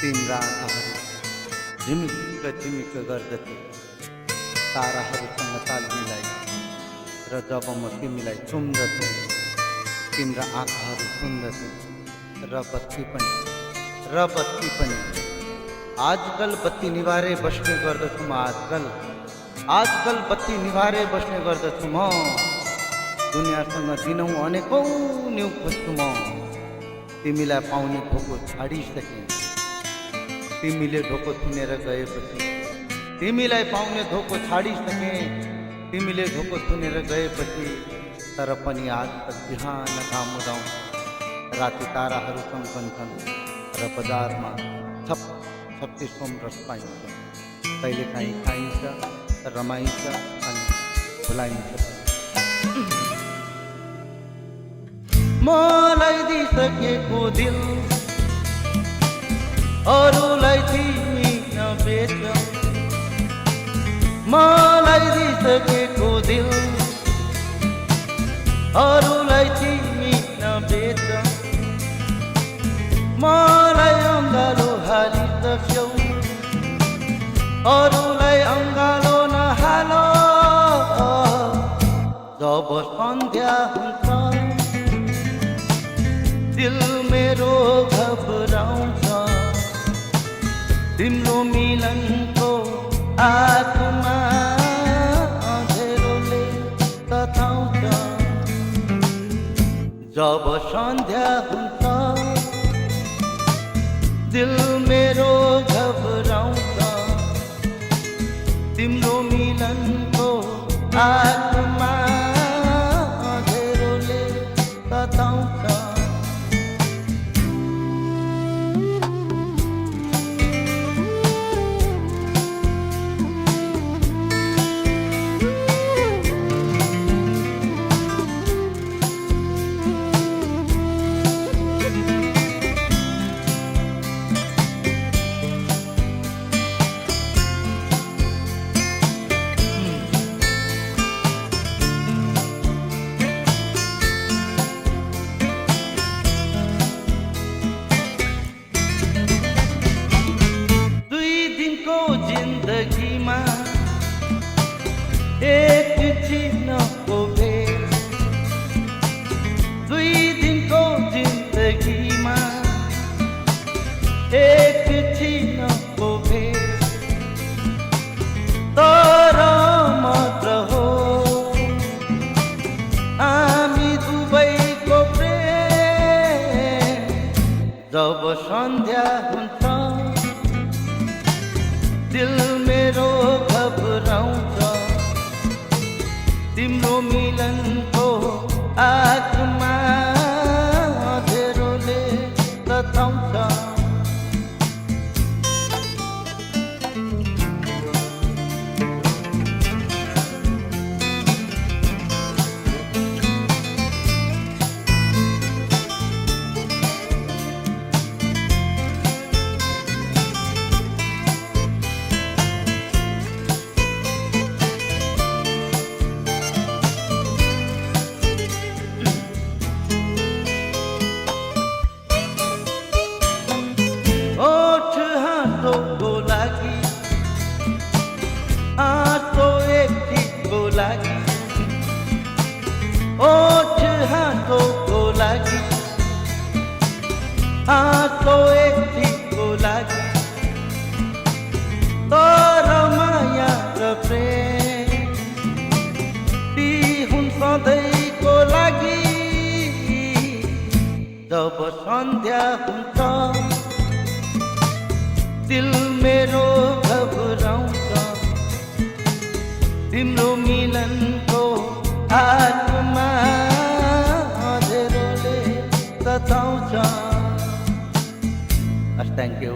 तिम्रा आँखाहरू झिमिक्क झिमिक्क गर्दथे ताराहरूसँग ताल मिलाई र जब म तिमीलाई चुम्दथे तिम्रा आँखाहरू सुन्दथे र बत्ती पनि आजकल बत्ती निभारे बस्ने गर्दछु म आजकल बत्ती निभारे बस्ने गर्दछु म दुनियाँसँग दिनौँ अनेकौँ न्यु खोज्छु म तिमीलाई पाउने भोको छाडिसकेँ तिमीले ढोको थुनेर गएपछि तिमीलाई पाउने धोको छाडिसकेँ तिमीले ढोको थुनेर गएपछि तर पनि आज तक बिहान घाम उदाउँ राति ताराहरू चम्कन्छन् र बजारमा छप्पी सोमरस पाइन्छ कहिलेकाहीँ खाइन्छ रमाइन्छ अनि भुलाइन्छ मलाई दिइसकेको दिल अरूलाई तिमी नबेच मलाई दिइसकेको दिल अरूलाई तिमी नबेच मलाई अङ्गालो हालिसक्यौ अरूलाई अङ्गालो नहालो जब सन्ध्या हुन्छ दिल मेरो घबराउँछ तिम्रो मिलनको आत्मा अँधेरोले तताउँछ जब सन्ध्या हुन्छ दिल मेरो घबराउँछ तिम्रो मिलनको आत्मा अँधेरोले तताउँछ जिन्दगीमा एक चिन्हको भेट दुई दिनको जिन्दगीमा एक चिन्हको भेट तर मात्र हो हामी दुवैको प्रेम जब सन्ध्या हुन्छ दिल मेरो घबराउँछ तिम्रो मिलनको आत्मा अँधेरोले तताउँछ ओठ हातोको लागि हातको एकटिको लागि तर माया र प्रेम ती हुन् सधैँको लागि जब सन्ध्या हुन्छ दिल मेरो घबराउँछ तिम्रो मिलनको आत्मा अँधेरोले तताउँछ। Thank you.